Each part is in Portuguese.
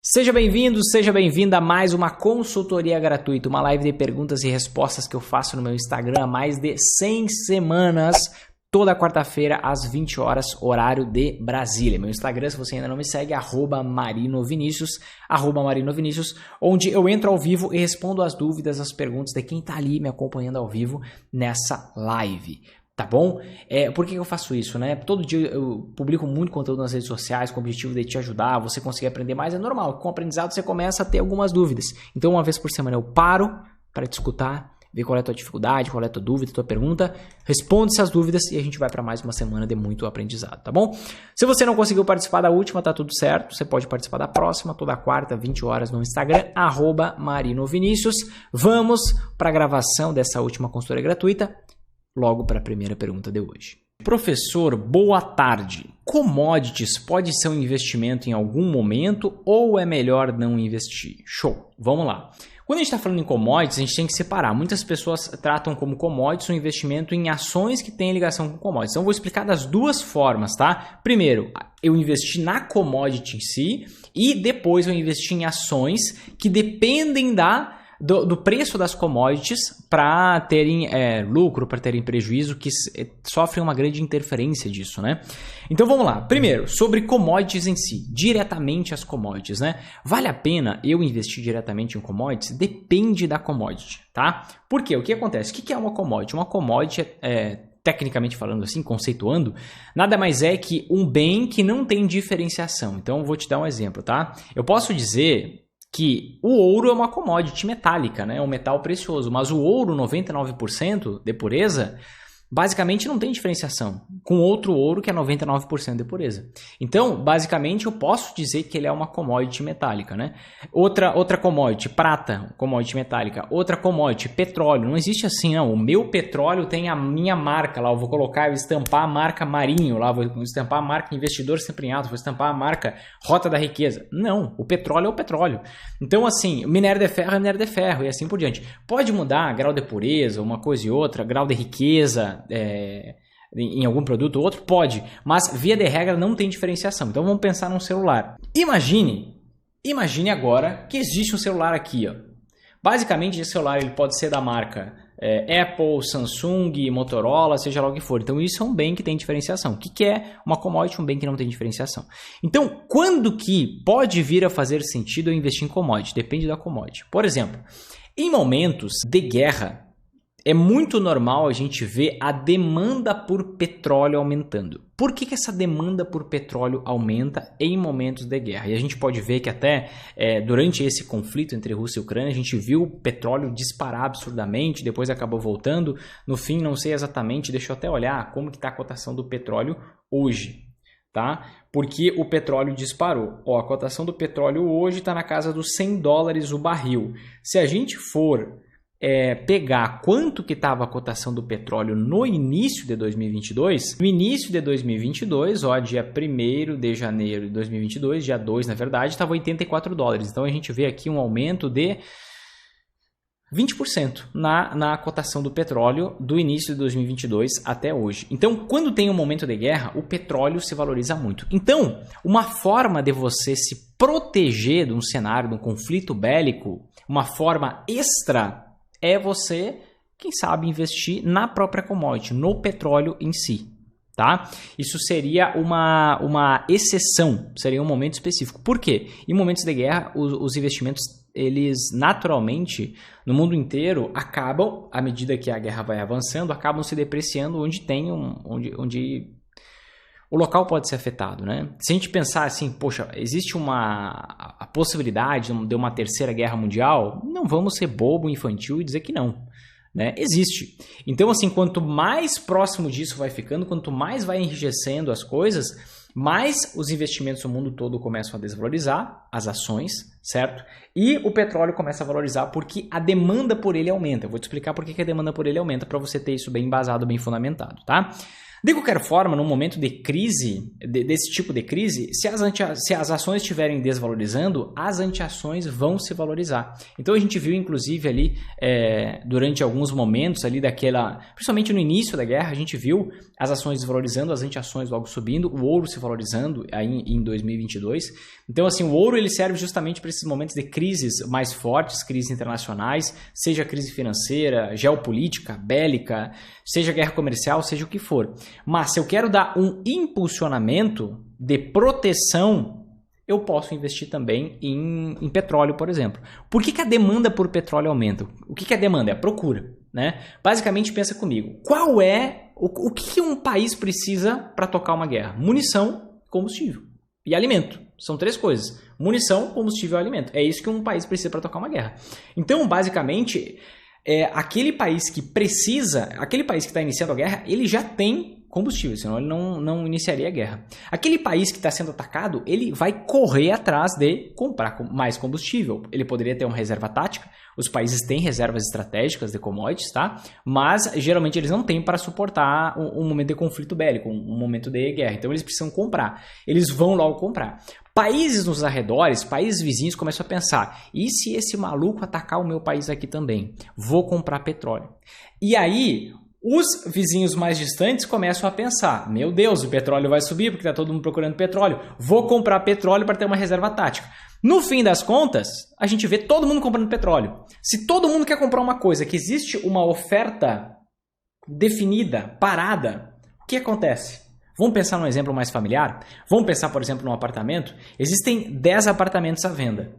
Seja bem-vindo, seja bem-vinda a mais uma consultoria gratuita, uma live de perguntas e respostas que eu faço no meu Instagram há mais de 100 semanas, toda quarta-feira às 20 horas, horário de Brasília. Meu Instagram, se você ainda não me segue, @marinovinicius, @marinovinicius, onde eu entro ao vivo e respondo as dúvidas, as perguntas de quem está ali me acompanhando ao vivo nessa live. Tá bom? Por que eu faço isso, né? Todo dia eu publico muito conteúdo nas redes sociais com o objetivo de te ajudar, você conseguir aprender mais, é normal. Com o aprendizado você começa a ter algumas dúvidas. Então uma vez por semana eu paro para te escutar, ver qual é a tua dificuldade, qual é a tua dúvida, a tua pergunta, responde essas dúvidas e a gente vai para mais uma semana de muito aprendizado, tá bom? Se você não conseguiu participar da última, tá tudo certo, você pode participar da próxima, toda quarta, 20 horas no Instagram, @marinovinicius. Vamos para a gravação dessa última consultoria gratuita. Logo para a primeira pergunta de hoje. Professor, boa tarde. Commodities pode ser um investimento em algum momento ou é melhor não investir? Show, vamos lá. Quando a gente está falando em commodities, a gente tem que separar. Muitas pessoas tratam como commodities um investimento em ações que têm ligação com commodities. Então, eu vou explicar das duas formas, tá? Primeiro, eu investi na commodity em si e depois eu investi em ações que dependem do preço das commodities para terem lucro, para terem prejuízo, que sofrem uma grande interferência disso, né? Então vamos lá. Primeiro, sobre commodities em si, diretamente as commodities, né? Vale a pena eu investir diretamente em commodities? Depende da commodity, tá? Por quê? O que acontece? O que é uma commodity? Uma commodity tecnicamente falando assim, conceituando, nada mais é que um bem que não tem diferenciação. Então eu vou te dar um exemplo, tá? Eu posso dizer que o ouro é uma commodity metálica, né? É um metal precioso, mas o ouro, 99% de pureza, basicamente não tem diferenciação com outro ouro que é 99% de pureza. Então, basicamente, eu posso dizer que ele é uma commodity metálica, né? Outra commodity, prata, commodity metálica. Outra commodity, petróleo. Não existe assim, não. O meu petróleo tem a minha marca lá. Eu vou colocar, eu vou estampar a marca Marinho lá, vou estampar a marca Investidor Sempre em Alta, vou estampar a marca Rota da Riqueza. Não, o petróleo é o petróleo. Então, assim, minério de ferro é minério de ferro e assim por diante. Pode mudar grau de pureza, uma coisa e outra, grau de riqueza, em algum produto ou outro? Pode, mas via de regra não tem diferenciação. Então vamos pensar num celular. Imagine agora que existe um celular aqui, ó. Basicamente esse celular ele pode ser da marca Apple, Samsung, Motorola, seja lá o que for. Então isso é um bem que tem diferenciação. O que é uma commodity? Um bem que não tem diferenciação. Então quando que pode vir a fazer sentido eu investir em commodity? Depende da commodity. Por exemplo, em momentos de guerra, é muito normal a gente ver a demanda por petróleo aumentando. Por que essa demanda por petróleo aumenta em momentos de guerra? E a gente pode ver que até durante esse conflito entre Rússia e Ucrânia, a gente viu o petróleo disparar absurdamente, depois acabou voltando. No fim, não sei exatamente, deixa eu até olhar como que está a cotação do petróleo hoje, tá? Porque o petróleo disparou. Ó, a cotação do petróleo hoje está na casa dos $100 o barril. Se a gente for pegar quanto que estava a cotação do petróleo no início de 2022, no início de 2022, ó, dia 1º de janeiro de 2022, dia 2 na verdade, estava $84. Então a gente vê aqui um aumento de 20% na cotação do petróleo do início de 2022 até hoje. Então, quando tem um momento de guerra, o petróleo se valoriza muito. Então, uma forma de você se proteger de um cenário, de um conflito bélico, uma forma extra é você, quem sabe, investir na própria commodity, no petróleo em si, tá? Isso seria uma exceção, seria um momento específico. Por quê? Em momentos de guerra, os investimentos, eles naturalmente, no mundo inteiro, acabam, à medida que a guerra vai avançando, acabam se depreciando onde o local pode ser afetado, né? Se a gente pensar assim, poxa, existe a possibilidade de uma terceira guerra mundial, não vamos ser bobo, infantil e dizer que não, né? Existe. Então, assim, quanto mais próximo disso vai ficando, quanto mais vai enrijecendo as coisas, mais os investimentos no mundo todo começam a desvalorizar, as ações, certo? E o petróleo começa a valorizar porque a demanda por ele aumenta. Eu vou te explicar por que a demanda por ele aumenta para você ter isso bem embasado, bem fundamentado, tá? De qualquer forma, num momento de crise, desse tipo de crise, se as ações estiverem desvalorizando, as anti-ações vão se valorizar. Então a gente viu, inclusive, ali, durante alguns momentos ali principalmente no início da guerra, a gente viu as ações desvalorizando, as anti-ações logo subindo, o ouro se valorizando aí em 2022. Então, assim, o ouro ele serve justamente para esses momentos de crises mais fortes, crises internacionais, seja crise financeira, geopolítica, bélica, seja guerra comercial, seja o que for. Mas se eu quero dar um impulsionamento de proteção, eu posso investir também em petróleo, por exemplo. Por que a demanda por petróleo aumenta? O que é demanda? É a procura, né? Basicamente, pensa comigo. O que um país precisa para tocar uma guerra? Munição, combustível e alimento. São 3 coisas. Munição, combustível e alimento. É isso que um país precisa para tocar uma guerra. Então, basicamente, aquele país que está iniciando a guerra, ele já tem combustível, senão ele não iniciaria a guerra. Aquele país que está sendo atacado, ele vai correr atrás de comprar mais combustível. Ele poderia ter uma reserva tática. Os países têm reservas estratégicas de commodities, tá? Mas geralmente eles não têm para suportar um momento de conflito bélico, um momento de guerra. Então eles precisam comprar. Eles vão logo comprar. Países nos arredores, países vizinhos começam a pensar: e se esse maluco atacar o meu país aqui também? Vou comprar petróleo. E aí os vizinhos mais distantes começam a pensar: meu Deus, o petróleo vai subir porque está todo mundo procurando petróleo. Vou comprar petróleo para ter uma reserva tática. No fim das contas, a gente vê todo mundo comprando petróleo. Se todo mundo quer comprar uma coisa, que existe uma oferta definida, parada, o que acontece? Vamos pensar num exemplo mais familiar? Vamos pensar, por exemplo, num apartamento? Existem 10 apartamentos à venda.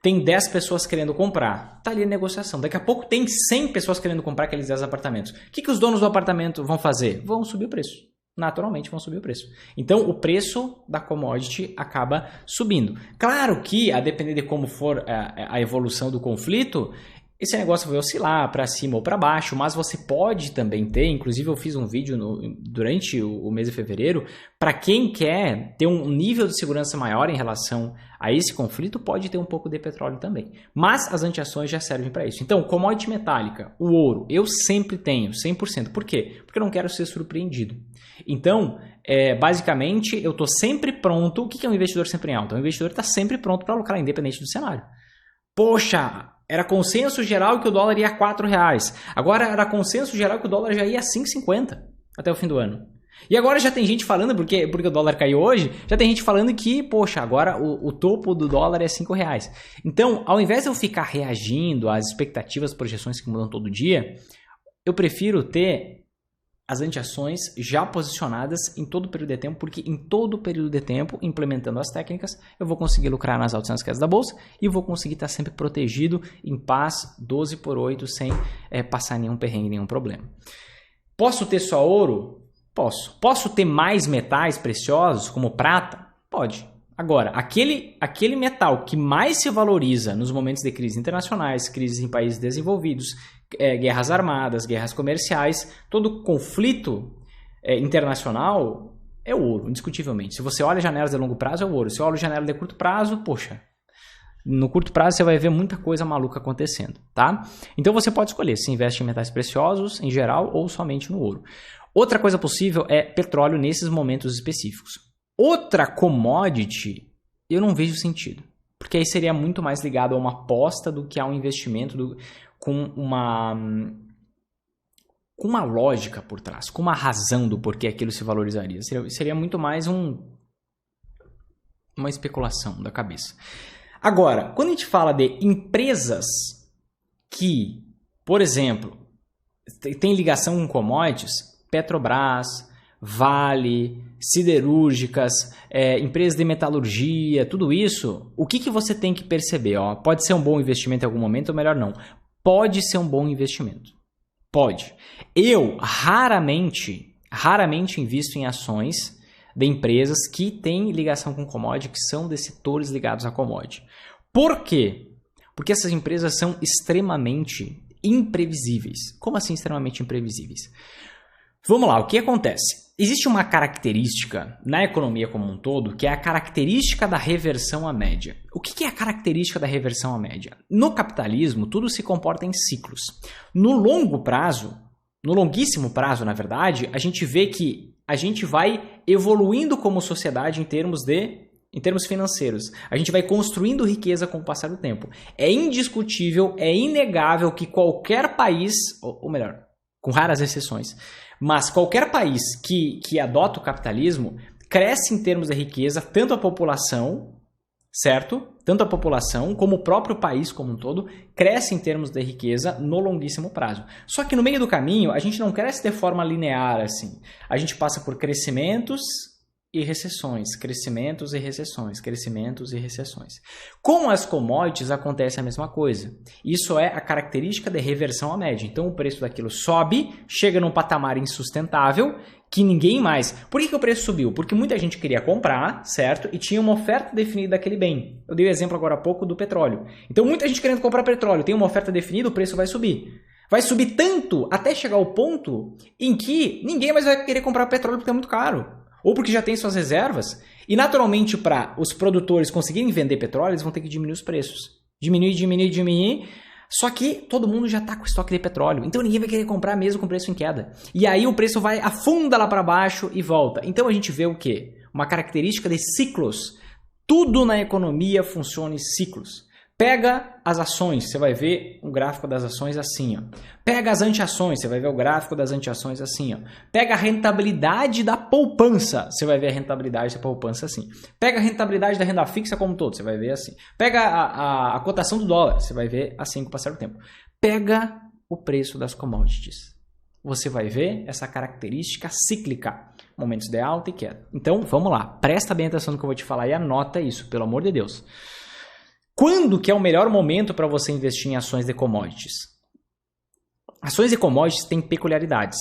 Tem 10 pessoas querendo comprar. Está ali a negociação. Daqui a pouco tem 100 pessoas querendo comprar aqueles 10 apartamentos. O que os donos do apartamento vão fazer? Vão subir o preço. Naturalmente vão subir o preço. Então, o preço da commodity acaba subindo. Claro que, a depender de como for a evolução do conflito, esse negócio vai oscilar para cima ou para baixo, mas você pode também ter, inclusive eu fiz um vídeo durante o mês de fevereiro, para quem quer ter um nível de segurança maior em relação a esse conflito, pode ter um pouco de petróleo também. Mas as anti-ações já servem para isso. Então, commodity metálica, o ouro, eu sempre tenho 100%. Por quê? Porque eu não quero ser surpreendido. Então, basicamente, eu estou sempre pronto. O que é um investidor sempre em alta? Um investidor está sempre pronto para lucrar, independente do cenário. Poxa, era consenso geral que o dólar ia a R$4. Agora era consenso geral que o dólar já ia a 5,50 até o fim do ano. E agora já tem gente falando, porque o dólar caiu hoje, já tem gente falando que, poxa, agora o topo do dólar é R$5. Então, ao invés de eu ficar reagindo às expectativas, projeções que mudam todo dia, eu prefiro ter as anti-ações já posicionadas em todo o período de tempo, porque em todo o período de tempo, implementando as técnicas, eu vou conseguir lucrar nas altas e nas quedas da bolsa e vou conseguir estar sempre protegido, em paz, 12/8, sem passar nenhum perrengue, nenhum problema. Posso ter só ouro? Posso. Posso ter mais metais preciosos, como prata? Pode. Agora, aquele metal que mais se valoriza nos momentos de crises internacionais, crises em países desenvolvidos, guerras armadas, guerras comerciais, todo conflito internacional é o ouro, indiscutivelmente. Se você olha janelas de longo prazo, é o ouro. Se você olha janela de curto prazo, poxa, no curto prazo você vai ver muita coisa maluca acontecendo, tá? Então você pode escolher se investe em metais preciosos em geral ou somente no ouro. Outra coisa possível é petróleo nesses momentos específicos. Outra commodity, eu não vejo sentido, porque aí seria muito mais ligado a uma aposta do que a um investimento com uma lógica por trás, com uma razão do porquê aquilo se valorizaria. Seria muito mais uma especulação da cabeça. Agora, quando a gente fala de empresas que, por exemplo, tem ligação com commodities, Petrobras, Vale, siderúrgicas, empresas de metalurgia, tudo isso, o que você tem que perceber? Ó? Pode ser um bom investimento em algum momento ou melhor não. Pode ser um bom investimento. Pode. Eu raramente invisto em ações de empresas que têm ligação com commodity, que são de setores ligados a commodity. Por quê? Porque essas empresas são extremamente imprevisíveis. Como assim extremamente imprevisíveis? Vamos lá, o que acontece? Existe uma característica na economia como um todo, que é a característica da reversão à média. O que é a característica da reversão à média? No capitalismo, tudo se comporta em ciclos. No longo prazo, no longuíssimo prazo, na verdade, a gente vê que a gente vai evoluindo como sociedade em termos financeiros. A gente vai construindo riqueza com o passar do tempo. É indiscutível, é inegável que qualquer país, ou melhor, com raras exceções, mas qualquer país que adota o capitalismo cresce em termos de riqueza, tanto a população, certo? Tanto a população como o próprio país como um todo cresce em termos de riqueza no longuíssimo prazo. Só que no meio do caminho a gente não cresce de forma linear assim. A gente passa por crescimentos e recessões, crescimentos e recessões, crescimentos e recessões. Com as commodities acontece a mesma coisa. Isso é a característica de reversão à média. Então o preço daquilo sobe, chega num patamar insustentável que ninguém mais... Por que o preço subiu? Porque muita gente queria comprar, certo? E tinha uma oferta definida daquele bem. Eu dei o exemplo agora há pouco do petróleo. Então muita gente querendo comprar petróleo, tem uma oferta definida, o preço vai subir. Vai subir tanto até chegar ao ponto em que ninguém mais vai querer comprar petróleo porque é muito caro. Ou porque já tem suas reservas. E naturalmente para os produtores conseguirem vender petróleo, eles vão ter que diminuir os preços. Diminuir. Só que todo mundo já está com estoque de petróleo. Então ninguém vai querer comprar mesmo com preço em queda. E aí o preço afunda lá para baixo e volta. Então a gente vê o quê? Uma característica de ciclos. Tudo na economia funciona em ciclos. Pega as ações, você vai ver o gráfico das ações assim, ó. Pega as anti-ações, você vai ver o gráfico das anti-ações assim, ó. Pega a rentabilidade da poupança, você vai ver a rentabilidade da poupança assim. Pega a rentabilidade da renda fixa como um todo, você vai ver assim. Pega a cotação do dólar, você vai ver assim com o passar do tempo. Pega o preço das commodities. Você vai ver essa característica cíclica, momentos de alta e queda. Então, vamos lá, presta bem atenção no que eu vou te falar e anota isso, pelo amor de Deus. Quando que é o melhor momento para você investir em ações de commodities? Ações de commodities têm peculiaridades.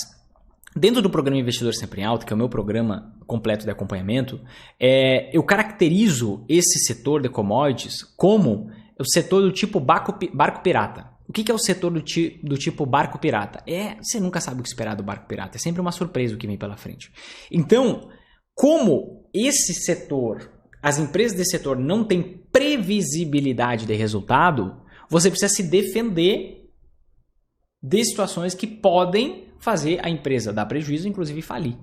Dentro do programa Investidor Sempre em Alta, que é o meu programa completo de acompanhamento, eu caracterizo esse setor de commodities como o setor do tipo barco pirata. O que é o setor do tipo barco pirata? Você nunca sabe o que esperar do barco pirata. É sempre uma surpresa o que vem pela frente. Então, como esse setor... As empresas desse setor não têm previsibilidade de resultado, você precisa se defender de situações que podem fazer a empresa dar prejuízo, inclusive falir.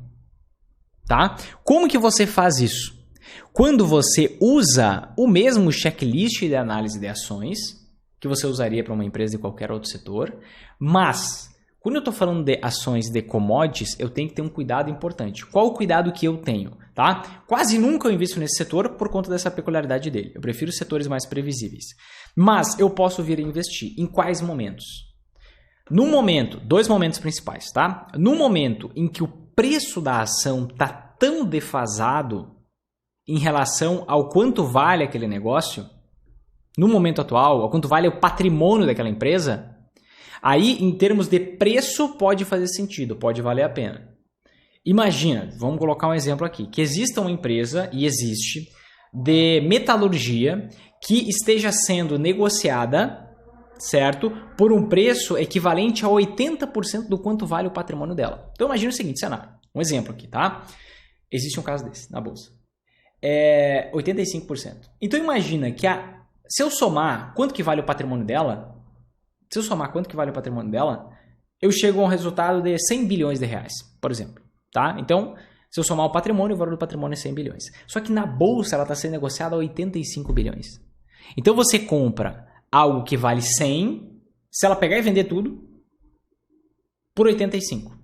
Tá? Como que você faz isso? Quando você usa o mesmo checklist de análise de ações que você usaria para uma empresa de qualquer outro setor, mas... Quando eu estou falando de ações de commodities, eu tenho que ter um cuidado importante. Qual o cuidado que eu tenho? Tá? Quase nunca eu invisto nesse setor por conta dessa peculiaridade dele. Eu prefiro setores mais previsíveis. Mas eu posso vir a investir. Em quais momentos? No momento, dois momentos principais. Tá? No momento em que o preço da ação está tão defasado em relação ao quanto vale aquele negócio, no momento atual, ao quanto vale o patrimônio daquela empresa... Aí, em termos de preço, pode fazer sentido, pode valer a pena. Imagina, vamos colocar um exemplo aqui, que exista uma empresa, e existe, de metalurgia que esteja sendo negociada, certo, por um preço equivalente a 80% do quanto vale o patrimônio dela. Então, imagina o seguinte cenário, um exemplo aqui, tá? Existe um caso desse na bolsa. 85%. Então, imagina que se eu somar quanto que vale o patrimônio dela... Se eu somar quanto que vale o patrimônio dela, eu chego a um resultado de 100 bilhões de reais, por exemplo. Tá? Então, se eu somar o patrimônio, o valor do patrimônio é 100 bilhões. Só que na bolsa ela está sendo negociada a 85 bilhões. Então você compra algo que vale 100, se ela pegar e vender tudo, por 85.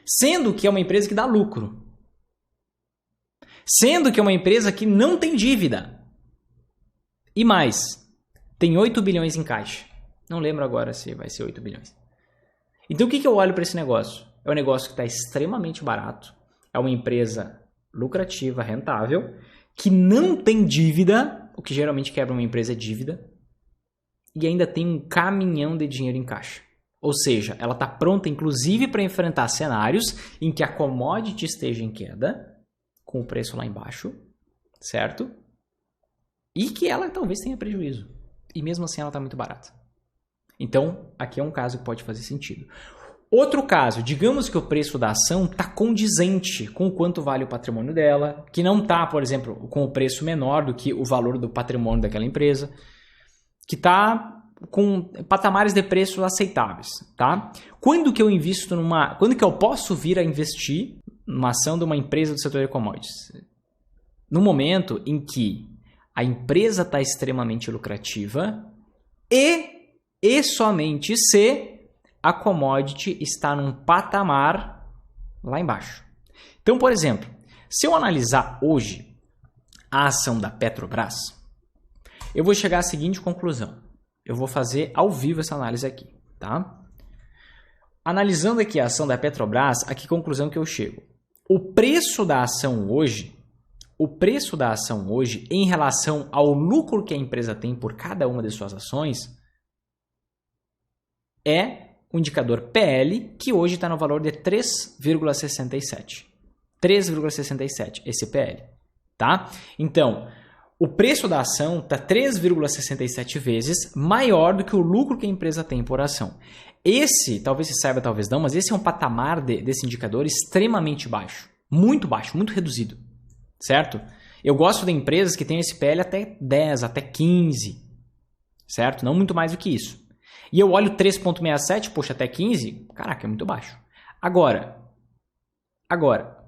Sendo que é uma empresa que dá lucro. Sendo que é uma empresa que não tem dívida. E mais, tem 8 bilhões em caixa. Não lembro agora se vai ser 8 bilhões. Então o que eu olho para esse negócio? É um negócio que está extremamente barato. É uma empresa lucrativa, rentável, que não tem dívida, o que geralmente quebra uma empresa é dívida, e ainda tem um caminhão de dinheiro em caixa. Ou seja, ela está pronta inclusive para enfrentar cenários em que a commodity esteja em queda, com o preço lá embaixo, certo? E que ela talvez tenha prejuízo. E mesmo assim ela está muito barata. Então, aqui é um caso que pode fazer sentido. Outro caso, digamos que o preço da ação está condizente com o quanto vale o patrimônio dela, que não está, por exemplo, com o preço menor do que o valor do patrimônio daquela empresa, que está com patamares de preços aceitáveis. Tá? Quando que eu invisto quando que eu posso vir a investir numa ação de uma empresa do setor de commodities. No momento em que a empresa está extremamente lucrativa e somente se a commodity está num patamar lá embaixo. Então, por exemplo, se eu analisar hoje a ação da Petrobras, eu vou chegar à seguinte conclusão. Eu vou fazer ao vivo essa análise aqui, tá? Analisando aqui a ação da Petrobras, a que conclusão que eu chego? O preço da ação hoje em relação ao lucro que a empresa tem por cada uma de suas ações é o indicador PL, que hoje está no valor de 3,67. 3,67 esse PL, tá? Então, o preço da ação está 3,67 vezes maior do que o lucro que a empresa tem por ação. Esse, talvez você saiba, talvez não, mas esse é um patamar desse indicador extremamente baixo, muito reduzido, certo? Eu gosto de empresas que têm esse PL até 10, até 15, certo? Não muito mais do que isso. E eu olho 3,67, poxa, até 15, caraca, é muito baixo. Agora,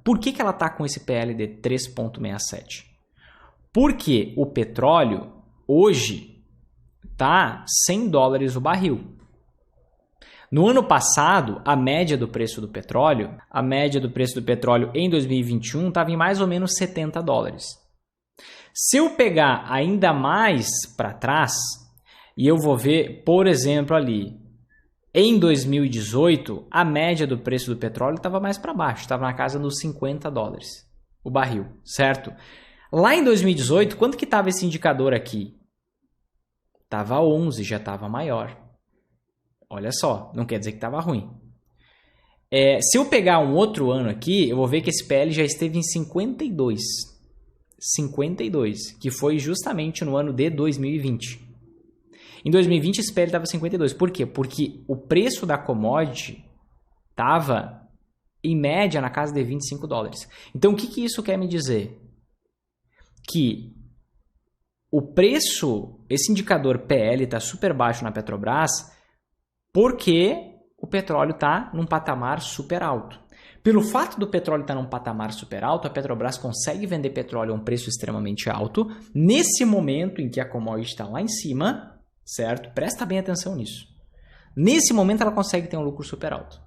por que ela está com esse PL de 3,67? Porque o petróleo hoje está $100 o barril. No ano passado, a média do preço do petróleo em 2021 estava em mais ou menos $70. Se eu pegar ainda mais para trás, e eu vou ver, por exemplo, ali, em 2018, a média do preço do petróleo estava mais para baixo, estava na casa dos $50 o barril, certo? Lá em 2018, quanto que estava esse indicador aqui? Estava 11, já estava maior. Olha só, não quer dizer que estava ruim. Se eu pegar um outro ano aqui, eu vou ver que esse PL já esteve em 52. 52, que foi justamente no ano de 2020. Em 2020 esse PL estava 52. Por quê? Porque o preço da commodity estava, em média, na casa de $25. Então, o que isso quer me dizer? Que o preço, esse indicador PL está super baixo na Petrobras porque o petróleo está num patamar super alto. Pelo fato do petróleo estar num patamar super alto, a Petrobras consegue vender petróleo a um preço extremamente alto nesse momento em que a commodity está lá em cima, certo? Presta bem atenção nisso. Nesse momento ela consegue ter um lucro super alto,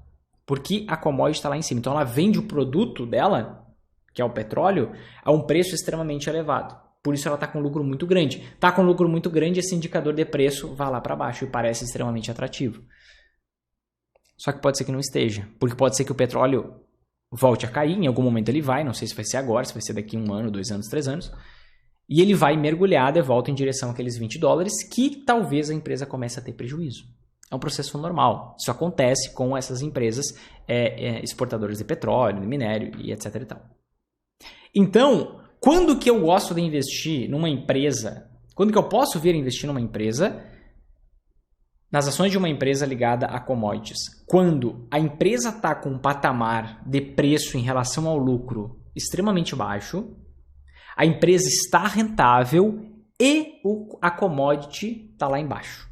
porque a commodity está lá em cima. Então ela vende o produto dela, que é o petróleo, a um preço extremamente elevado. Por isso ela está com um lucro muito grande. Está com um lucro muito grande, esse indicador de preço vai lá para baixo e parece extremamente atrativo. Só que pode ser que não esteja, porque pode ser que o petróleo volte a cair, em algum momento ele vai, não sei se vai ser agora, se vai ser daqui 1 ano, 2 anos, 3 anos, e ele vai mergulhar de volta em direção àqueles $20, que talvez a empresa comece a ter prejuízo. É um processo normal. Isso acontece com essas empresas exportadoras de petróleo, de minério e etc. e tal. Então, quando que eu gosto de investir numa empresa? Quando que eu posso vir a investir numa empresa? Nas ações de uma empresa ligada a commodities. Quando a empresa está com um patamar de preço em relação ao lucro extremamente baixo, a empresa está rentável e a commodity está lá embaixo.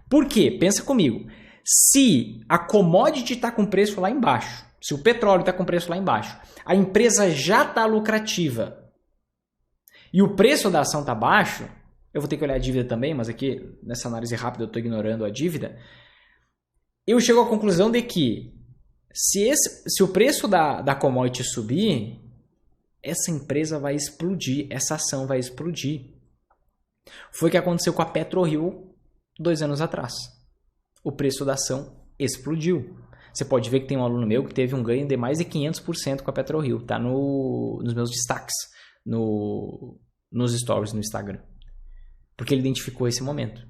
Por quê? Pensa comigo. Se a commodity está com preço lá embaixo, se o petróleo está com preço lá embaixo, a empresa já está lucrativa e o preço da ação está baixo, eu vou ter que olhar a dívida também, mas aqui nessa análise rápida eu estou ignorando a dívida, eu chego à conclusão de que se o preço da commodity subir, essa empresa vai explodir, essa ação vai explodir. Foi o que aconteceu com a PetroRio 2 anos atrás. O preço da ação explodiu. Você pode ver que tem um aluno meu que teve um ganho de mais de 500% com a PetroRio. Está nos meus destaques, nos stories no Instagram. Porque ele identificou esse momento.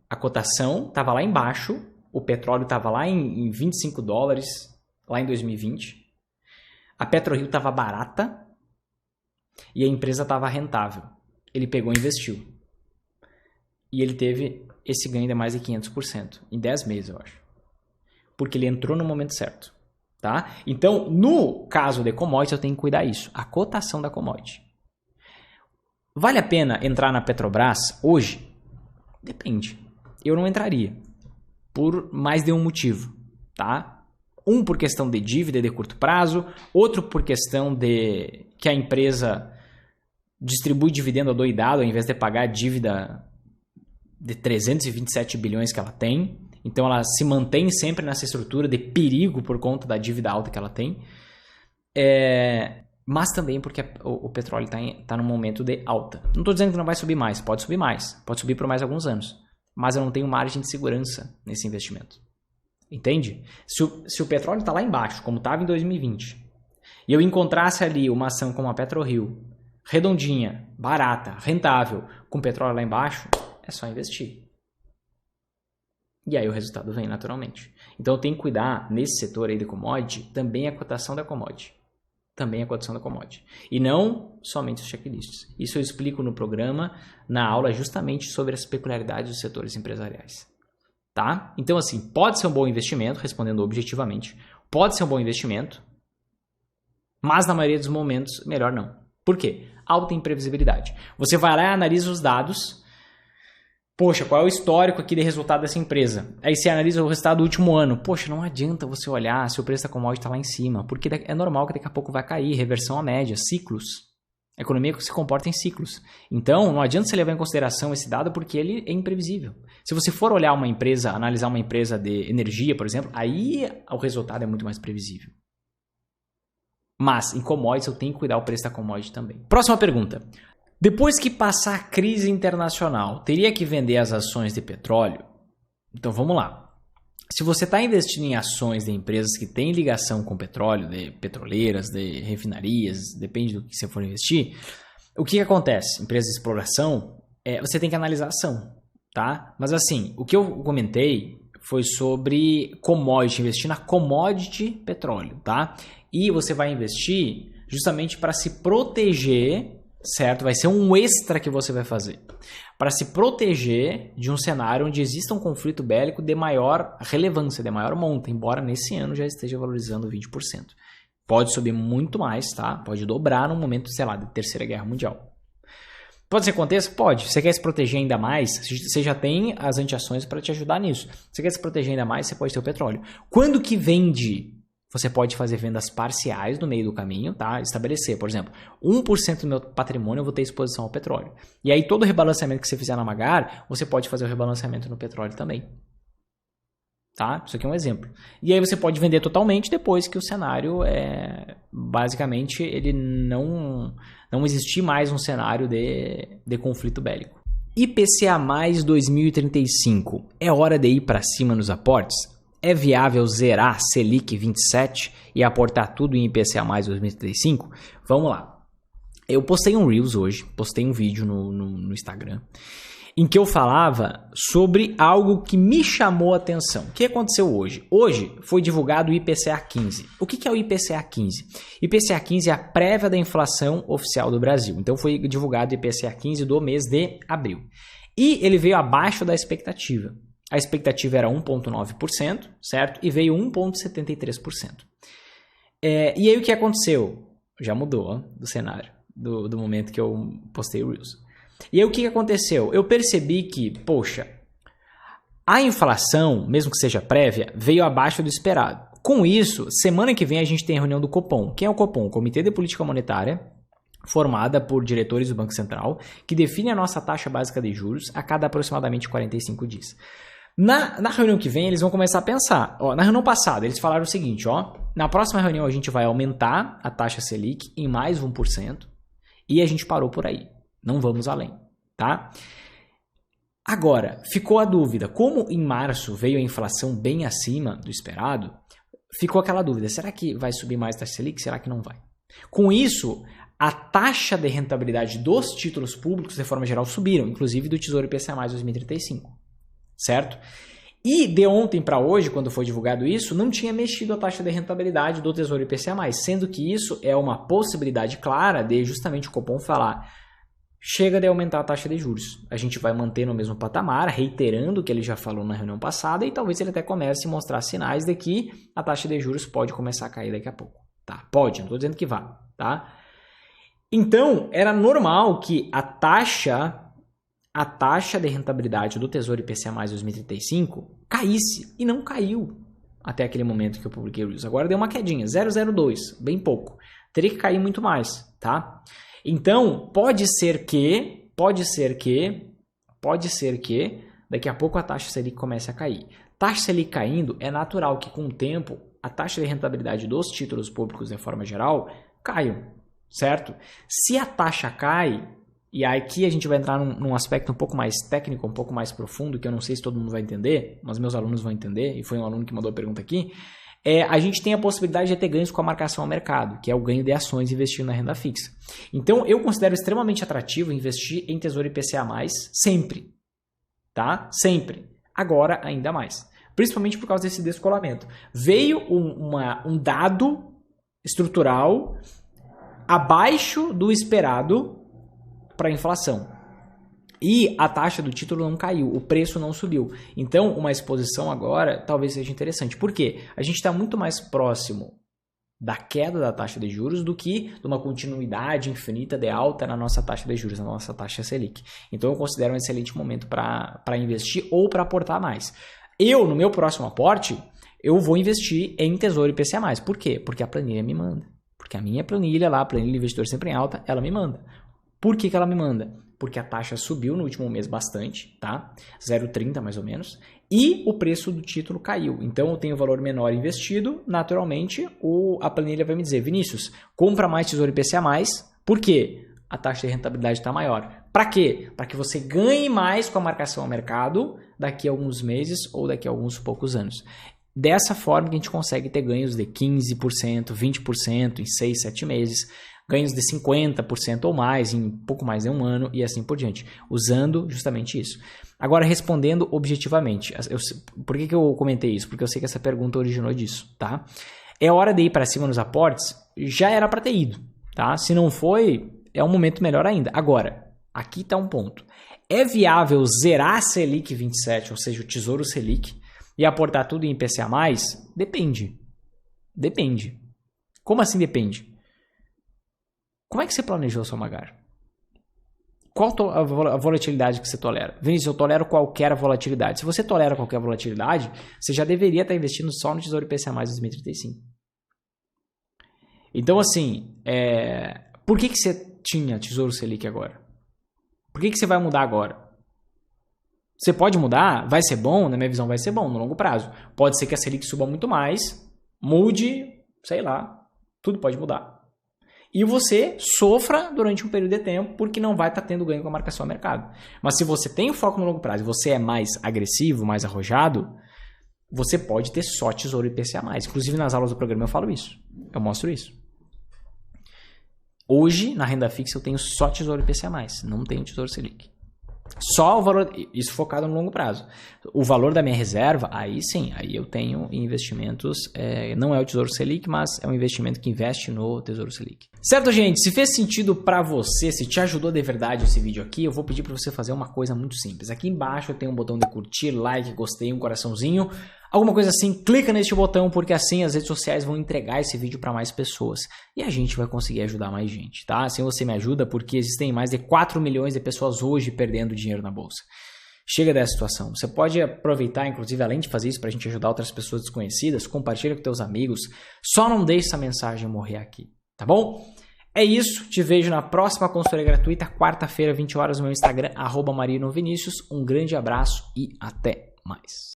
A cotação estava lá embaixo, o petróleo estava lá em $25, lá em 2020. A PetroRio estava barata e a empresa estava rentável. Ele pegou e investiu. E ele teve esse ganho de mais de 500%, em 10 meses, eu acho. Porque ele entrou no momento certo. Tá? Então, no caso de commodity, eu tenho que cuidar disso. A cotação da commodity. Vale a pena entrar na Petrobras hoje? Depende. Eu não entraria. Por mais de um motivo. Tá? Um por questão de dívida de curto prazo, outro por questão de que a empresa distribui dividendo adoidado ao invés de pagar a dívida de 327 bilhões que ela tem. Então ela se mantém sempre nessa estrutura de perigo por conta da dívida alta que ela tem. Mas também porque o petróleo está num momento de alta. Não estou dizendo que não vai subir mais, pode subir por mais alguns anos. Mas eu não tenho margem de segurança nesse investimento. Entende? Se o petróleo está lá embaixo, como estava em 2020, e eu encontrasse ali uma ação como a PetroRio, redondinha, barata, rentável, com petróleo lá embaixo, é só investir. E aí o resultado vem naturalmente. Então eu tenho que cuidar, nesse setor aí de commodity, também a cotação da commodity. E não somente os checklists. Isso eu explico no programa, na aula, justamente sobre as peculiaridades dos setores empresariais. Tá? Então, assim, pode ser um bom investimento, respondendo objetivamente, pode ser um bom investimento, mas na maioria dos momentos, melhor não. Por quê? Alta imprevisibilidade. Você vai lá e analisa os dados. Poxa, qual é o histórico aqui de resultado dessa empresa? Aí você analisa o resultado do último ano. Poxa, não adianta você olhar se o preço da commodity está lá em cima, porque é normal que daqui a pouco vai cair, reversão à média, ciclos. A economia se comporta em ciclos. Então, não adianta você levar em consideração esse dado porque ele é imprevisível. Se você for olhar uma empresa, analisar uma empresa de energia, por exemplo, aí o resultado é muito mais previsível. Mas, em commodities, eu tenho que cuidar do preço da commodity também. Próxima pergunta. Depois que passar a crise internacional, teria que vender as ações de petróleo? Então, vamos lá. Se você está investindo em ações de empresas que têm ligação com petróleo, de petroleiras, de refinarias, depende do que você for investir, o que acontece? Empresas de exploração, você tem que analisar a ação, tá? Mas assim, o que eu comentei foi sobre commodity, investir na commodity petróleo, tá? E você vai investir justamente para se proteger, certo? Vai ser um extra que você vai fazer para se proteger de um cenário onde exista um conflito bélico de maior relevância, de maior monta, embora nesse ano já esteja valorizando 20%. Pode subir muito mais, tá? Pode dobrar no momento, sei lá, de Terceira Guerra Mundial. Pode ser que aconteça? Pode. Você quer se proteger ainda mais? Você já tem as antiações para te ajudar nisso. Você quer se proteger ainda mais? Você pode ter o petróleo. Quando que vende? Você pode fazer vendas parciais no meio do caminho, tá? Estabelecer, por exemplo, 1% do meu patrimônio eu vou ter exposição ao petróleo. E aí todo o rebalanceamento que você fizer na Magar, você pode fazer o rebalanceamento no petróleo também. Tá? Isso aqui é um exemplo. E aí você pode vender totalmente depois que o cenário basicamente ele não existir mais um cenário de conflito bélico. IPCA mais 2035. É hora de ir para cima nos aportes? É viável zerar Selic 27 e aportar tudo em IPCA mais 2035? Vamos lá. Eu postei um Reels hoje, postei um vídeo no Instagram, em que eu falava sobre algo que me chamou a atenção. O que aconteceu hoje? Hoje foi divulgado o IPCA 15. O que é o IPCA 15? IPCA 15 é a prévia da inflação oficial do Brasil. Então foi divulgado o IPCA 15 do mês de abril. E ele veio abaixo da expectativa. A expectativa era 1,9%, certo? E veio 1,73%. E aí o que aconteceu? Já mudou do cenário, do momento que eu postei o Reels. E aí o que aconteceu? Eu percebi que, poxa, a inflação, mesmo que seja prévia, veio abaixo do esperado. Com isso, semana que vem a gente tem a reunião do Copom. Quem é o Copom? O Comitê de Política Monetária, formada por diretores do Banco Central, que define a nossa taxa básica de juros a cada aproximadamente 45 dias. Na reunião que vem, eles vão começar a pensar. Na reunião passada, eles falaram o seguinte, na próxima reunião a gente vai aumentar a taxa Selic em mais 1% e a gente parou por aí. Não vamos além, tá? Agora, ficou a dúvida. Como em março veio a inflação bem acima do esperado, ficou aquela dúvida. Será que vai subir mais a taxa Selic? Será que não vai? Com isso, a taxa de rentabilidade dos títulos públicos, de forma geral, subiram, inclusive do Tesouro IPCA mais 2035. Certo? E de ontem para hoje, quando foi divulgado isso, não tinha mexido a taxa de rentabilidade do Tesouro IPCA+, sendo que isso é uma possibilidade clara de justamente o Copom falar: chega de aumentar a taxa de juros, a gente vai manter no mesmo patamar, reiterando o que ele já falou na reunião passada, e talvez ele até comece a mostrar sinais de que a taxa de juros pode começar a cair daqui a pouco. Tá? Pode, não estou dizendo que vá. Tá? Então, era normal que a taxa de rentabilidade do Tesouro IPCA mais 2035 caísse, e não caiu. até aquele momento que eu publiquei o Reels. Agora deu uma quedinha, 0,02, bem pouco. Teria que cair muito mais, tá? Então, pode ser que daqui a pouco a taxa Selic comece a cair. Taxa Selic caindo, é natural que com o tempo a taxa de rentabilidade dos títulos públicos de forma geral caiam, certo? Se a taxa cai, e aqui a gente vai entrar num aspecto um pouco mais técnico, um pouco mais profundo, que eu não sei se todo mundo vai entender, mas meus alunos vão entender, e foi um aluno que mandou a pergunta aqui, a gente tem a possibilidade de ter ganhos com a marcação ao mercado, que é o ganho de ações investindo na renda fixa. Então, eu considero extremamente atrativo investir em Tesouro IPCA+, sempre, tá? Sempre. Agora, ainda mais. Principalmente por causa desse descolamento. Veio um dado estrutural abaixo do esperado para a inflação. E a taxa do título não caiu, o preço não subiu. Então, uma exposição agora talvez seja interessante. Por quê? A gente está muito mais próximo da queda da taxa de juros do que de uma continuidade infinita de alta na nossa taxa de juros, na nossa taxa Selic. Então, eu considero um excelente momento para investir ou para aportar mais. Eu, no meu próximo aporte, eu vou investir em Tesouro IPCA+. Por quê? Porque a planilha me manda. Porque a minha planilha lá, a planilha investidor sempre em alta, ela me manda. Por que ela me manda? Porque a taxa subiu no último mês bastante, tá? 0,30 mais ou menos. E o preço do título caiu. Então eu tenho valor menor investido, naturalmente a planilha vai me dizer, Vinícius, compra mais Tesouro IPCA+. Por quê? A taxa de rentabilidade está maior. Para quê? Para que você ganhe mais com a marcação ao mercado daqui a alguns meses ou daqui a alguns poucos anos. Dessa forma que a gente consegue ter ganhos de 15%, 20% em 6, 7 meses, ganhos de 50% ou mais em pouco mais de um ano e assim por diante, usando justamente isso. Agora, respondendo objetivamente, por que eu comentei isso? Porque eu sei que essa pergunta originou disso, tá? É hora de ir para cima nos aportes? Já era para ter ido, tá? Se não foi, é um momento melhor ainda. Agora, aqui está um ponto. É viável zerar a Selic 27, ou seja, o Tesouro Selic, e aportar tudo em IPCA+? Depende. Depende. Como assim depende? Como é que você planejou o seu Magar? Qual a volatilidade que você tolera? Vinícius, eu tolero qualquer volatilidade. Se você tolera qualquer volatilidade, você já deveria estar investindo só no Tesouro IPCA+, 2035. Então, assim, por que você tinha Tesouro Selic agora? Por que você vai mudar agora? Você pode mudar, vai ser bom, na minha visão vai ser bom no longo prazo. Pode ser que a Selic suba muito mais, mude, sei lá, tudo pode mudar. E você sofra durante um período de tempo porque não vai estar tendo ganho com a marcação ao mercado. Mas se você tem o foco no longo prazo e você é mais agressivo, mais arrojado, você pode ter só Tesouro IPCA+. Inclusive nas aulas do programa eu falo isso, eu mostro isso. Hoje, na renda fixa, eu tenho só Tesouro IPCA+, não tenho Tesouro Selic. Só o valor, isso focado no longo prazo. O valor da minha reserva, aí sim, aí eu tenho investimentos, não é o Tesouro Selic, mas é um investimento que investe no Tesouro Selic. Certo, gente? Se fez sentido para você, se te ajudou de verdade esse vídeo aqui, eu vou pedir para você fazer uma coisa muito simples. Aqui embaixo eu tenho um botão de curtir, like, gostei, um coraçãozinho, alguma coisa assim, clica neste botão, porque assim as redes sociais vão entregar esse vídeo para mais pessoas. E a gente vai conseguir ajudar mais gente, tá? Assim você me ajuda, porque existem mais de 4 milhões de pessoas hoje perdendo dinheiro na bolsa. Chega dessa situação. Você pode aproveitar, inclusive, além de fazer isso para a gente ajudar outras pessoas desconhecidas, compartilha com teus amigos. Só não deixe essa mensagem morrer aqui, tá bom? É isso. Te vejo na próxima consultoria gratuita, quarta-feira, 20 horas, no meu Instagram, @marinovinicius. Um grande abraço e até mais.